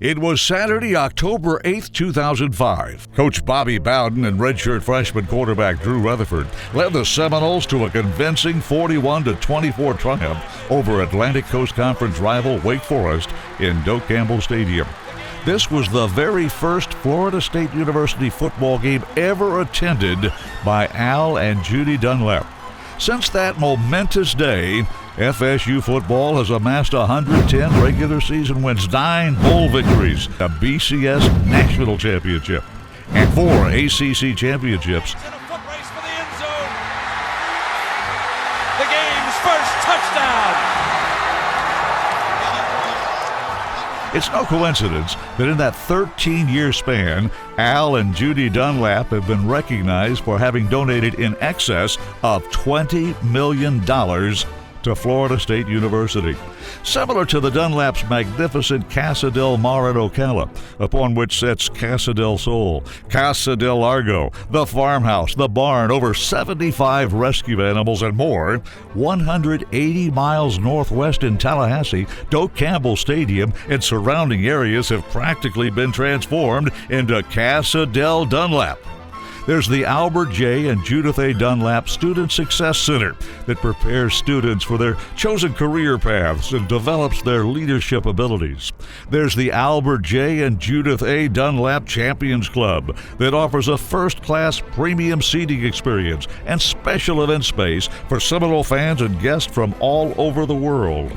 It was Saturday, October 8th, 2005. Coach Bobby Bowden and redshirt freshman quarterback Drew Rutherford led the Seminoles to a convincing 41-24 triumph over Atlantic Coast Conference rival Wake Forest in Doak Campbell Stadium. This was the very first Florida State University football game ever attended by Al and Judy Dunlap. Since that momentous day, FSU football has amassed 110 regular season wins, 9 bowl victories, a BCS national championship, and 4 ACC championships. And a foot race for the end zone. The game's first touchdown. It's no coincidence that in that 13-year span, Al and Judy Dunlap have been recognized for having donated in excess of $20 million to Florida State University. Similar to the Dunlaps' magnificent Casa del Mar in Ocala, upon which sits Casa del Sol, Casa del Largo, the farmhouse, the barn, over 75 rescue animals, and more. 180 miles northwest in Tallahassee, Doak Campbell Stadium and surrounding areas have practically been transformed into Casa del Dunlap. There's the Albert J. and Judith A. Dunlap Student Success Center that prepares students for their chosen career paths and develops their leadership abilities. There's the Albert J. and Judith A. Dunlap Champions Club that offers a first-class premium seating experience and special event space for Seminole fans and guests from all over the world.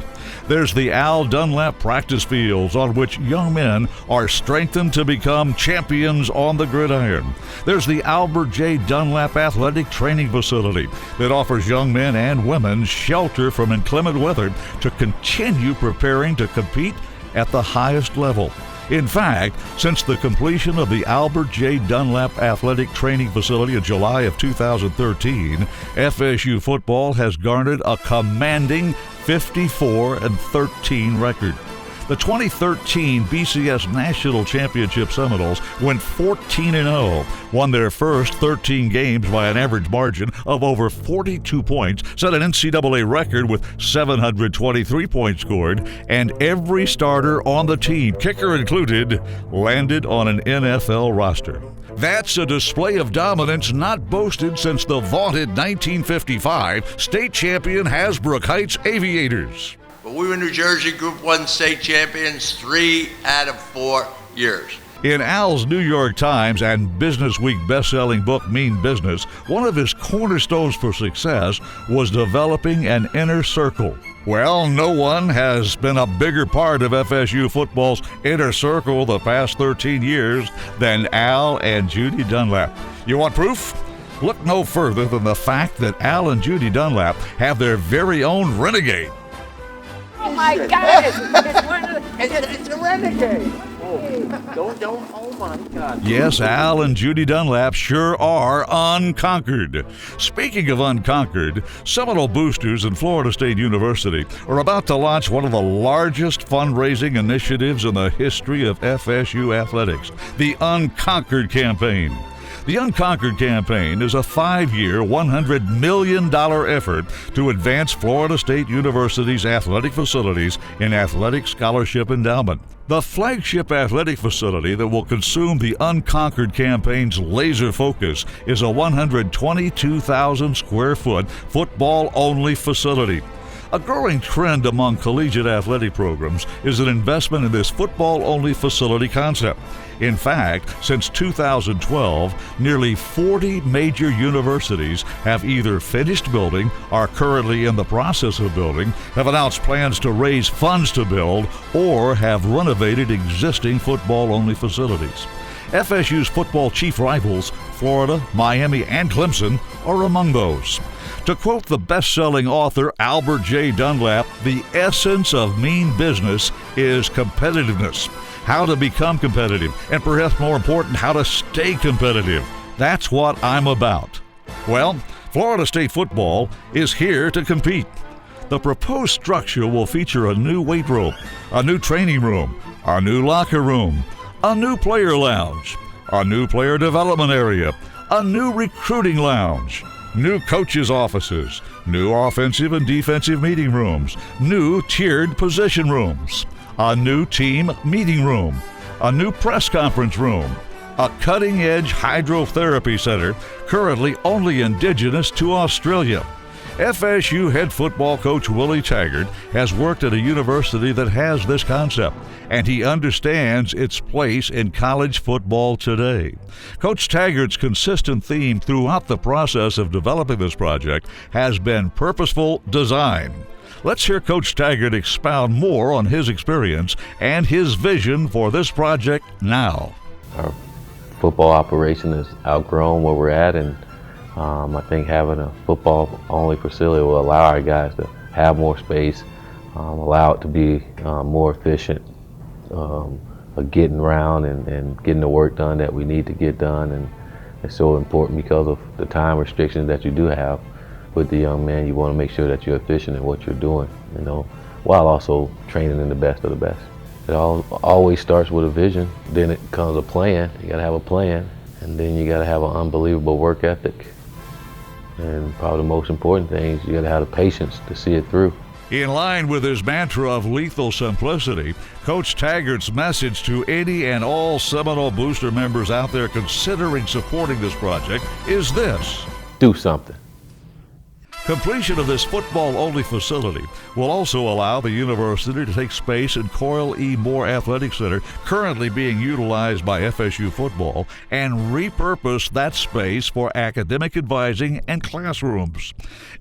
There's the Al Dunlap practice fields on which young men are strengthened to become champions on the gridiron. There's the Albert J. Dunlap Athletic Training Facility that offers young men and women shelter from inclement weather to continue preparing to compete at the highest level. In fact, since the completion of the Albert J. Dunlap Athletic Training Facility in July of 2013, FSU football has garnered a commanding 54-13 record. The 2013 BCS National Championship Seminoles went 14-0, won their first 13 games by an average margin of over 42 points, set an NCAA record with 723 points scored, and every starter on the team, kicker included, landed on an NFL roster. That's a display of dominance not boasted since the vaunted 1955 state champion Hasbrook Heights Aviators. But we were New Jersey Group 1 state champions 3 out of 4 years. In Al's New York Times and Business Week best-selling book, Mean Business, one of his cornerstones for success was developing an inner circle. Well, no one has been a bigger part of FSU football's inner circle the past 13 years than Al and Judy Dunlap. You want proof? Look no further than the fact that Al and Judy Dunlap have their very own renegade. Oh my God! It's a renegade. Oh my God. Yes, Al and Judy Dunlap sure are unconquered. Speaking of unconquered, Seminole boosters and Florida State University are about to launch one of the largest fundraising initiatives in the history of FSU athletics, the Unconquered Campaign. The Unconquered Campaign is a 5-year, $100 million effort to advance Florida State University's athletic facilities in athletic scholarship endowment. The flagship athletic facility that will consume the Unconquered Campaign's laser focus is a 122,000 square foot football-only facility. A growing trend among collegiate athletic programs is an investment in this football-only facility concept. In fact, since 2012, nearly 40 major universities have either finished building, are currently in the process of building, have announced plans to raise funds to build, or have renovated existing football-only facilities. FSU's football chief rivals, Florida, Miami, and Clemson, are among those. To quote the best-selling author Albert J. Dunlap, the essence of mean business is competitiveness. How to become competitive, and perhaps more important, how to stay competitive. That's what I'm about. Well, Florida State football is here to compete. The proposed structure will feature a new weight room, a new training room, a new locker room, a new player lounge, a new player development area, a new recruiting lounge, new coaches' offices, new offensive and defensive meeting rooms, new tiered position rooms, a new team meeting room, a new press conference room, a cutting-edge hydrotherapy center currently only indigenous to Australia. FSU head football coach Willie Taggart has worked at a university that has this concept, and he understands its place in college football today. Coach Taggart's consistent theme throughout the process of developing this project has been purposeful design. Let's hear Coach Taggart expound more on his experience and his vision for this project now. Our football operation has outgrown where we're at, and I think having a football-only facility will allow our guys to have more space, allow it to be more efficient, getting around and getting the work done that we need to get done. And it's so important because of the time restrictions that you do have with the young man. You want to make sure that you're efficient in what you're doing, while also training in the best of the best. It always starts with a vision, then it comes a plan. You got to have a plan, and then you got to have an unbelievable work ethic. And probably the most important thing is you got to have the patience to see it through. In line with his mantra of lethal simplicity, Coach Taggart's message to any and all Seminole Booster members out there considering supporting this project is this: do something. Completion of this football-only facility will also allow the university to take space in Coyle E. Moore Athletic Center, currently being utilized by FSU football, and repurpose that space for academic advising and classrooms.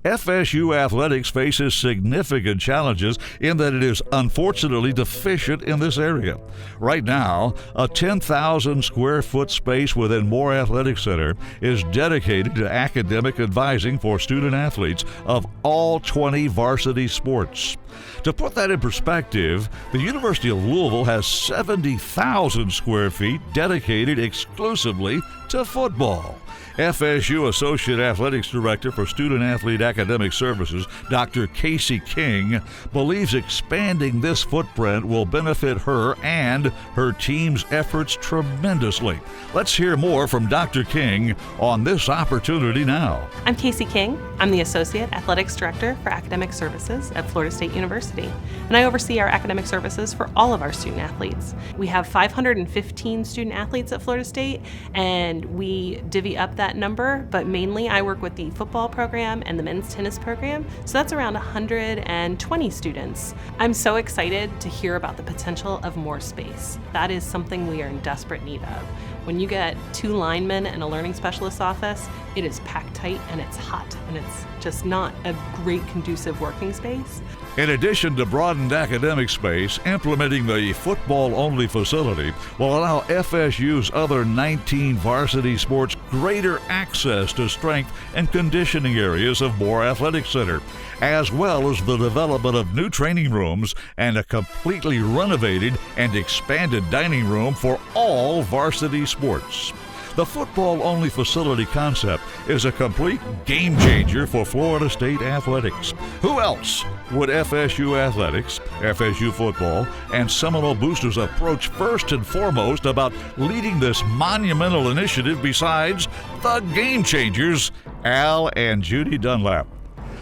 FSU athletics faces significant challenges in that it is unfortunately deficient in this area. Right now, a 10,000 square foot space within Moore Athletic Center is dedicated to academic advising for student athletes of all 20 varsity sports. To put that in perspective, the University of Louisville has 70,000 square feet dedicated exclusively to football. FSU Associate Athletics Director for Student Athlete Academic Services, Dr. Casey King, believes expanding this footprint will benefit her and her team's efforts tremendously. Let's hear more from Dr. King on this opportunity now. I'm Casey King. I'm the Associate Athletics Director for Academic Services at Florida State University, and I oversee our academic services for all of our student athletes. We have 515 student athletes at Florida State, and we divvy up that number, but mainly I work with the football program and the men's tennis program, so that's around 120 students. I'm so excited to hear about the potential of more space. That is something we are in desperate need of. When you get 2 linemen and a learning specialist office, it is packed tight and it's hot, and it's just not a great conducive working space. In addition to broadened academic space, implementing the football-only facility will allow FSU's other 19 varsity sports greater access to strength and conditioning areas of Moore Athletic Center, as well as the development of new training rooms and a completely renovated and expanded dining room for all varsity sports. The football-only facility concept is a complete game changer for Florida State athletics. Who else would FSU athletics, FSU football, and Seminole Boosters approach first and foremost about leading this monumental initiative besides the game changers, Al and Judy Dunlap?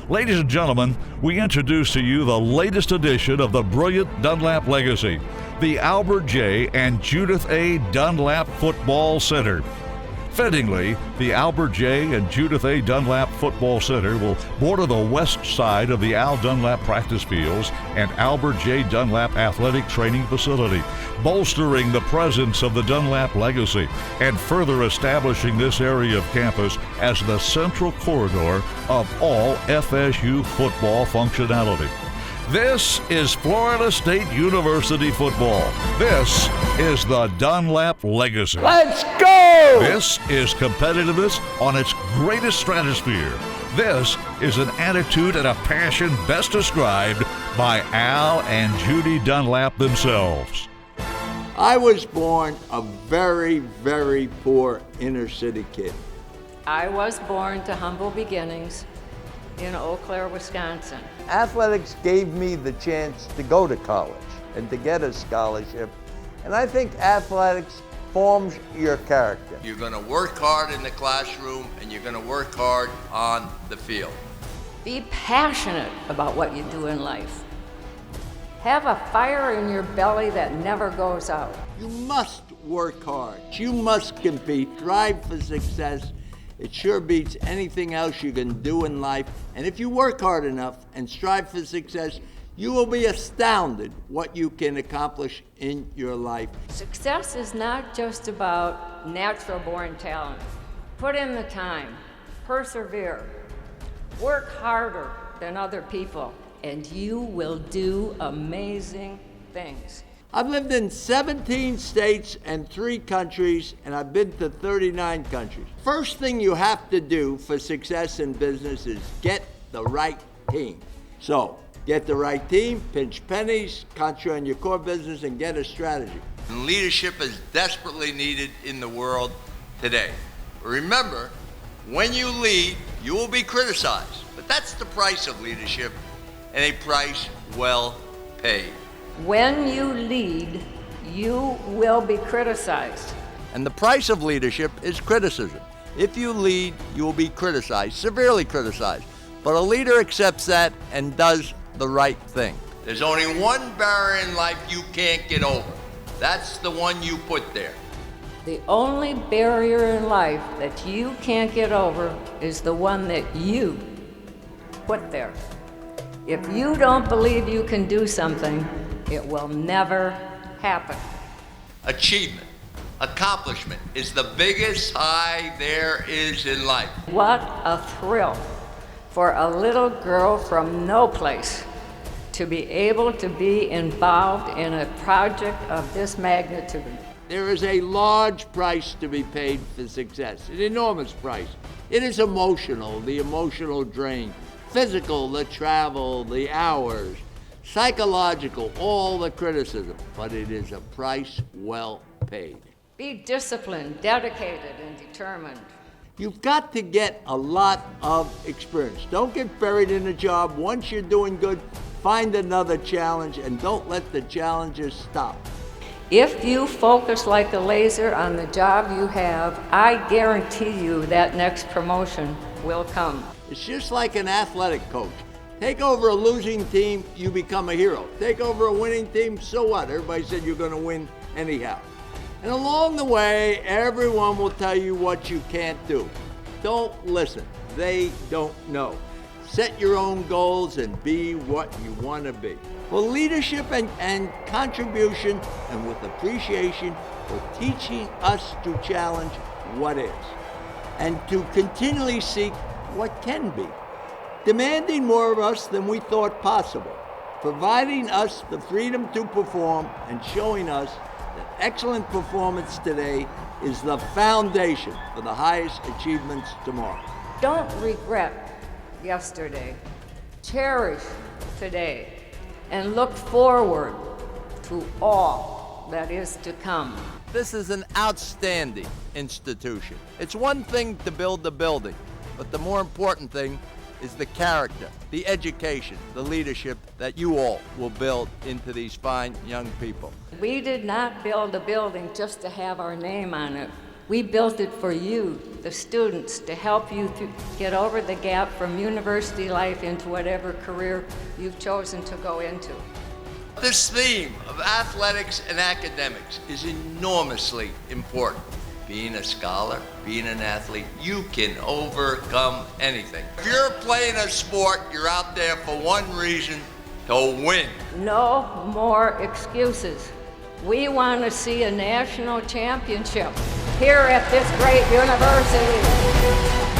Ladies and gentlemen, we introduce to you the latest edition of the brilliant Dunlap legacy, the Albert J. and Judith A. Dunlap Football Center. Fittingly, the Albert J. and Judith A. Dunlap Football Center will border the west side of the Al Dunlap practice fields and Albert J. Dunlap Athletic Training Facility, bolstering the presence of the Dunlap legacy and further establishing this area of campus as the central corridor of all FSU football functionality. This is Florida State University football. This is the Dunlap legacy. Let's go! This is competitiveness on its greatest stratosphere. This is an attitude and a passion best described by Al and Judy Dunlap themselves. I was born a very, very poor inner city kid. I was born to humble beginnings in Eau Claire, Wisconsin. Athletics gave me the chance to go to college and to get a scholarship. And I think athletics forms your character. You're going to work hard in the classroom and you're going to work hard on the field. Be passionate about what you do in life. Have a fire in your belly that never goes out. You must work hard. You must compete, strive for success. It sure beats anything else you can do in life. And if you work hard enough and strive for success, you will be astounded what you can accomplish in your life. Success is not just about natural born talent. Put in the time, persevere, work harder than other people, and you will do amazing things. I've lived in 17 states and 3 countries, and I've been to 39 countries. First thing you have to do for success in business is get the right team. So, get the right team, pinch pennies, concentrate on your core business, and get a strategy. And leadership is desperately needed in the world today. Remember, when you lead, you will be criticized. But that's the price of leadership, and a price well paid. When you lead, you will be criticized. And the price of leadership is criticism. If you lead, you will be criticized, severely criticized. But a leader accepts that and does the right thing. There's only one barrier in life you can't get over. That's the one you put there. The only barrier in life that you can't get over is the one that you put there. If you don't believe you can do something, it will never happen. Achievement, accomplishment is the biggest high there is in life. What a thrill for a little girl from no place to be able to be involved in a project of this magnitude. There is a large price to be paid for success, an enormous price. It is emotional, the emotional drain, physical, the travel, the hours, psychological, all the criticism, but it is a price well paid. Be disciplined, dedicated, and determined. You've got to get a lot of experience. Don't get buried in a job. Once you're doing good, find another challenge and don't let the challenges stop. If you focus like a laser on the job you have, I guarantee you that next promotion will come. It's just like an athletic coach. Take over a losing team, you become a hero. Take over a winning team, so what? Everybody said you're going to win anyhow. And along the way, everyone will tell you what you can't do. Don't listen. They don't know. Set your own goals and be what you want to be. Well, leadership and contribution and with appreciation for teaching us to challenge what is and to continually seek what can be. Demanding more of us than we thought possible, providing us the freedom to perform and showing us that excellent performance today is the foundation for the highest achievements tomorrow. Don't regret yesterday. Cherish today and look forward to all that is to come. This is an outstanding institution. It's one thing to build the building, but the more important thing is the character, the education, the leadership that you all will build into these fine young people. We did not build a building just to have our name on it. We built it for you, the students, to help you get over the gap from university life into whatever career you've chosen to go into. This theme of athletics and academics is enormously important. Being a scholar, being an athlete, you can overcome anything. If you're playing a sport, you're out there for one reason, to win. No more excuses. We want to see a national championship here at this great university.